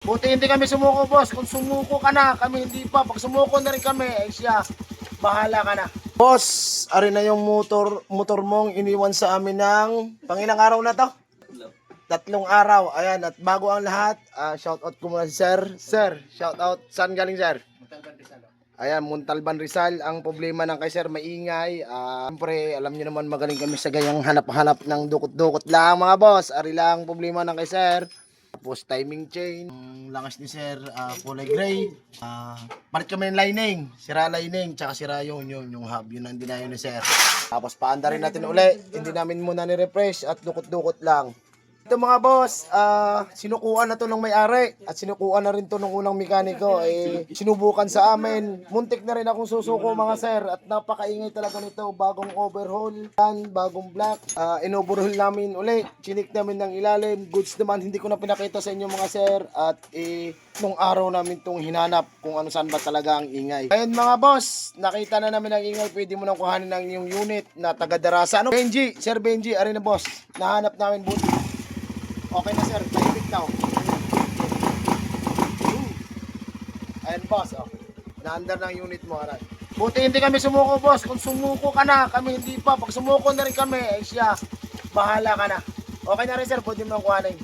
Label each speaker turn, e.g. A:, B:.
A: Buti hindi kami sumuko, boss. Kung sumuko ka na, kami hindi pa. Pag sumuko na rin kami, ay siya, bahala ka na. Boss, ari na yung motor mong iniwan sa amin ng pangilang araw na to? 3 araw. Ayan, at bago ang lahat, shout out ko muna si Sir. Sir, shout out. Saan galing, Sir? Ayan, Montalban Rizal. Ang problema ng kay Sir, maingay. Siyempre, alam niyo naman magaling kami sa gayang hanap-hanap ng dukot-dukot lang mga boss. Ari lang ang problema ng kay Sir. Tapos timing chain. Ang langas ni Sir, kulay gray. Palit kami ng lining. Sira lining, tsaka sira yung hub. Yun ang dinayo ni Sir. Tapos paanda rin natin uli. Hindi namin muna ni-refresh at dukot-dukot lang. Ito mga boss, sinukuan na to ng may-ari at sinukuan na rin to ng unang mekaniko. Sinubukan sa amin. Muntik na rin akong susuko mga sir at napakaingay talaga nito. Bagong overhaul, bagong black. In-overhaul namin uli. Chinik namin ng ilalim. Goods naman, hindi ko na pinakita sa inyo mga sir. At nung araw namin itong hinanap kung ano saan ba talaga ang ingay. Ngayon mga boss, nakita na namin ang ingay. Pwede mo nang kuhanin ng inyong unit na taga-Darasa. Ano? Benji, Sir Benji, ari na boss. Nahanap namin buti. Okay na sir, tahimik daw. Ayan boss, oh. Na-under ng unit mo, aray. Buti hindi kami sumuko, boss. Kung sumuko ka na, kami hindi pa. Pag sumuko na rin kami, ay siya, bahala ka na. Okay na rin sir, pwede mo nang kuhanin.